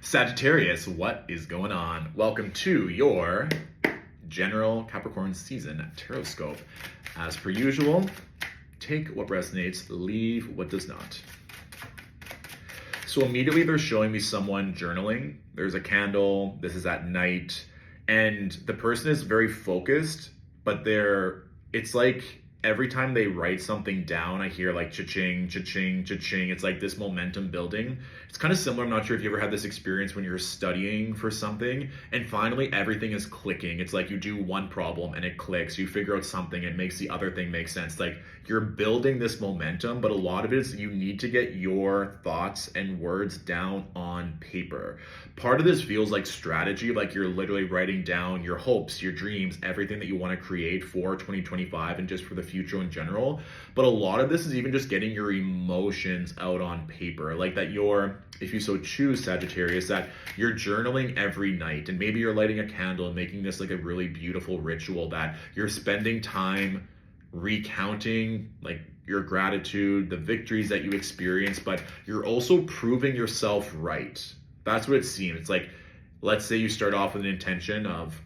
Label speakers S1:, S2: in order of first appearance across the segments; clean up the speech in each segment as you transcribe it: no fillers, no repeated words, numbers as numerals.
S1: Sagittarius, what is going on? Welcome to your general Capricorn season Tarotscope. As per usual, take what resonates, leave what does not. So immediately they're showing me someone journaling. There's a candle, this is at night, and the person is very focused, but it's like every time they write something down, I hear like cha-ching, cha-ching, cha-ching. It's like this momentum building. It's kind of similar. I'm not sure if you ever had this experience when you're studying for something and finally everything is clicking. It's like you do one problem and it clicks. You figure out something and it makes the other thing make sense. Like you're building this momentum, but a lot of it is you need to get your thoughts and words down on paper. Part of this feels like strategy, like you're literally writing down your hopes, your dreams, everything that you want to create for 2025 and just for the future in general. But a lot of this is even just getting your emotions out on paper, like that if you so choose, Sagittarius, that you're journaling every night and maybe you're lighting a candle and making this like a really beautiful ritual, that you're spending time recounting like your gratitude, the victories that you experience, but you're also proving yourself right. That's what it seems. It's like, let's say you start off with an intention of,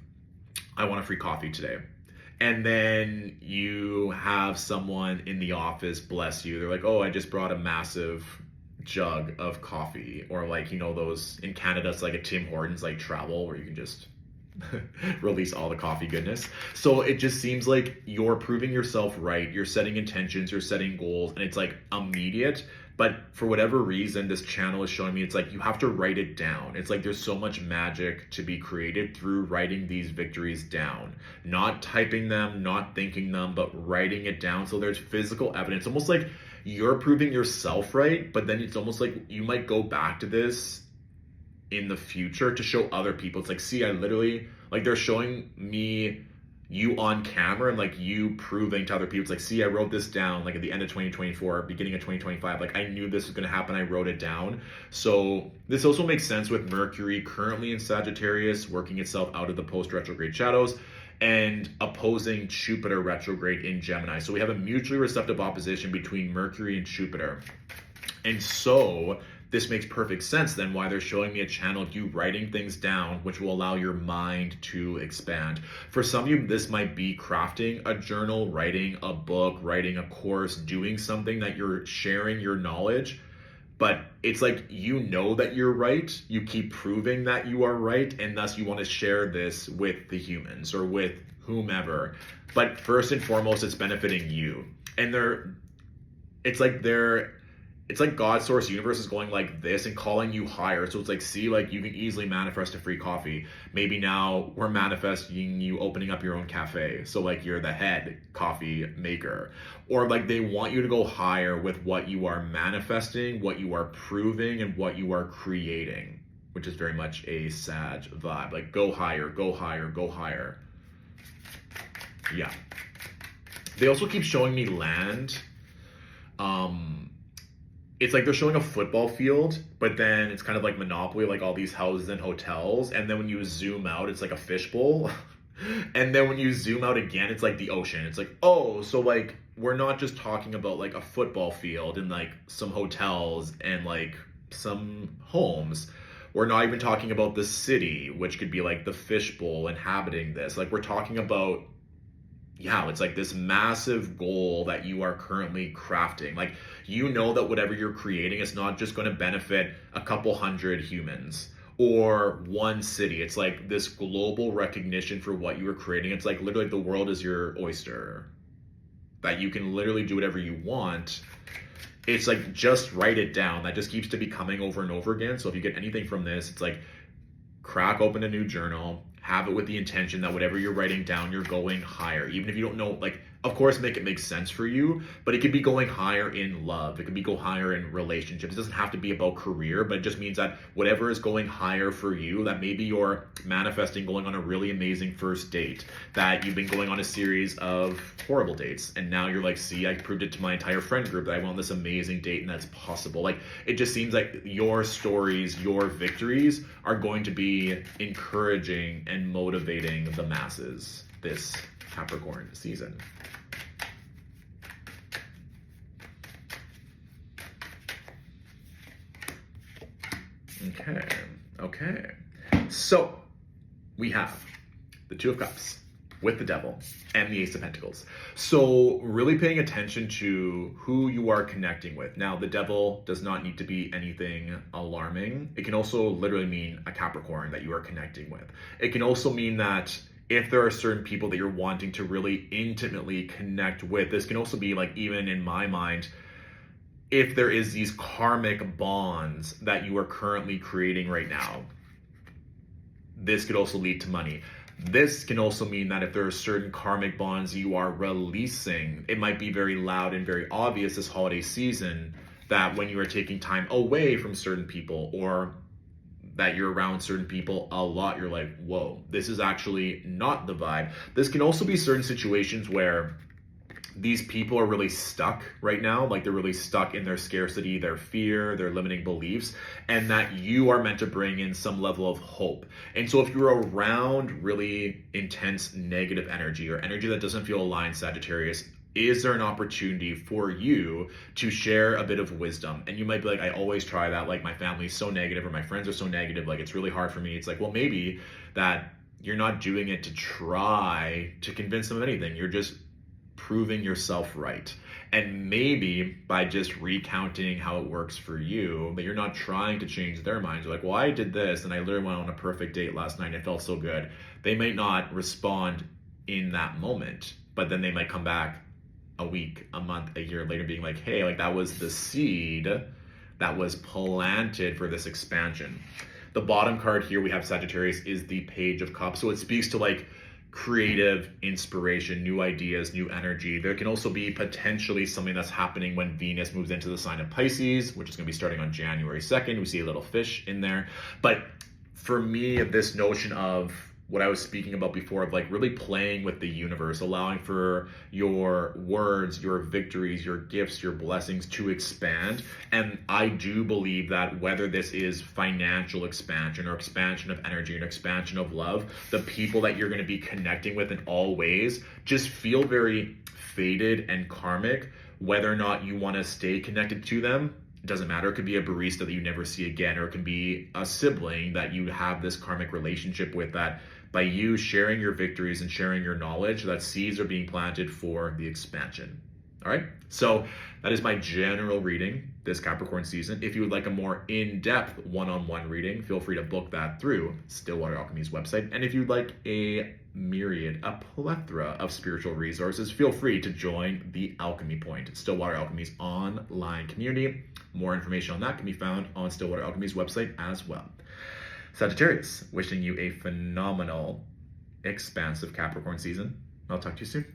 S1: I want a free coffee today. And then you have someone in the office bless you. They're like, oh, I just brought a massive jug of coffee. Or like, those in Canada, it's like a Tim Hortons like travel where you can just release all the coffee goodness. So it just seems like you're proving yourself right. You're setting intentions, you're setting goals, and it's like immediate. But for whatever reason, this channel is showing me it's like you have to write it down. It's like there's so much magic to be created through writing these victories down. Not typing them, not thinking them, but writing it down. So there's physical evidence. Almost like you're proving yourself right, but then it's almost like you might go back to this in the future to show other people. It's like, see, I literally, like they're showing me you on camera and like you proving to other people. It's like, see, I wrote this down like at the end of 2024, beginning of 2025. Like I knew this was going to happen. I wrote it down. So this also makes sense with Mercury currently in Sagittarius, working itself out of the post-retrograde shadows and opposing Jupiter retrograde in Gemini. So we have a mutually receptive opposition between Mercury and Jupiter. And so this makes perfect sense then why they're showing me a channel of you writing things down, which will allow your mind to expand. For some of you, this might be crafting a journal, writing a book, writing a course, doing something that you're sharing your knowledge. But it's like, that you're right. You keep proving that you are right. And thus you want to share this with the humans or with whomever. But first and foremost, it's benefiting you. And it's like God source universe is going like this and calling you higher. So it's like, see, like you can easily manifest a free coffee. Maybe now we're manifesting you opening up your own cafe. So like you're the head coffee maker, or like they want you to go higher with what you are manifesting, what you are proving, and what you are creating, which is very much a Sag vibe. Like go higher, go higher, go higher. Yeah. They also keep showing me land. It's like they're showing a football field, but then it's kind of like Monopoly, like all these houses and hotels. And then when you zoom out, it's like a fishbowl. And then when you zoom out again, it's like the ocean. It's like, oh, so like we're not just talking about like a football field and like some hotels and like some homes. We're not even talking about the city, which could be like the fishbowl inhabiting this. Like we're talking about, it's like this massive goal that you are currently crafting. Like, that whatever you're creating is not just going to benefit a couple hundred humans or one city. It's like this global recognition for what you are creating. It's like literally the world is your oyster, that you can literally do whatever you want. It's like, just write it down. That just keeps to be coming over and over again. So if you get anything from this, it's like crack open a new journal, have it with the intention that whatever you're writing down, you're going higher. Even if you don't know, like, of course, make it make sense for you, but it could be going higher in love. It could be go higher in relationships. It doesn't have to be about career, but it just means that whatever is going higher for you, that maybe you're manifesting going on a really amazing first date, that you've been going on a series of horrible dates. And now you're like, see, I proved it to my entire friend group that I went on this amazing date and that's possible. Like, it just seems like your stories, your victories are going to be encouraging and motivating the masses this Capricorn season. Okay. Okay, so we have the Two of Cups with the Devil and the Ace of Pentacles. So really paying attention to who you are connecting with. Now, the Devil does not need to be anything alarming. It can also literally mean a Capricorn that you are connecting with. It can also mean that if there are certain people that you're wanting to really intimately connect with, this can also be like, even in my mind, if there is these karmic bonds that you are currently creating right now, this could also lead to money. This can also mean that if there are certain karmic bonds you are releasing, it might be very loud and very obvious this holiday season that when you are taking time away from certain people, or that you're around certain people a lot, you're like, whoa, this is actually not the vibe. This can also be certain situations where these people are really stuck right now, like they're really stuck in their scarcity, their fear, their limiting beliefs, and that you are meant to bring in some level of hope. And so if you're around really intense negative energy, or energy that doesn't feel aligned, Sagittarius, is there an opportunity for you to share a bit of wisdom? And you might be like, I always try that, like my family's so negative, or my friends are so negative, like it's really hard for me. It's like, well, maybe that you're not doing it to try to convince them of anything. You're just proving yourself right. And maybe by just recounting how it works for you, but you're not trying to change their minds. You're like, well, I did this and I literally went on a perfect date last night and it felt so good. They might not respond in that moment, but then they might come back a week, a month, a year later being like, hey, like that was the seed that was planted for this expansion. The bottom card here we have, Sagittarius, is the Page of Cups. So it speaks to like creative inspiration, new ideas, new energy. There can also be potentially something that's happening when Venus moves into the sign of Pisces, which is going to be starting on January 2nd. We see a little fish in there. But for me, this notion of what I was speaking about before, of like really playing with the universe, allowing for your words, your victories, your gifts, your blessings to expand. And I do believe that whether this is financial expansion or expansion of energy and expansion of love, the people that you're going to be connecting with in all ways just feel very fated and karmic. Whether or not you want to stay connected to them, it doesn't matter. It could be a barista that you never see again, or it can be a sibling that you have this karmic relationship with, that by you sharing your victories and sharing your knowledge, that seeds are being planted for the expansion. All right, so that is my general reading this Capricorn season. If you would like a more in-depth one-on-one reading, feel free to book that through Stillwater Alchemy's website. And if you'd like a plethora of spiritual resources, feel free to join the Alchemy Point, Stillwater Alchemy's online community. More information on that can be found on Stillwater Alchemy's website as well. Sagittarius, wishing you a phenomenal, expansive Capricorn season. I'll talk to you soon.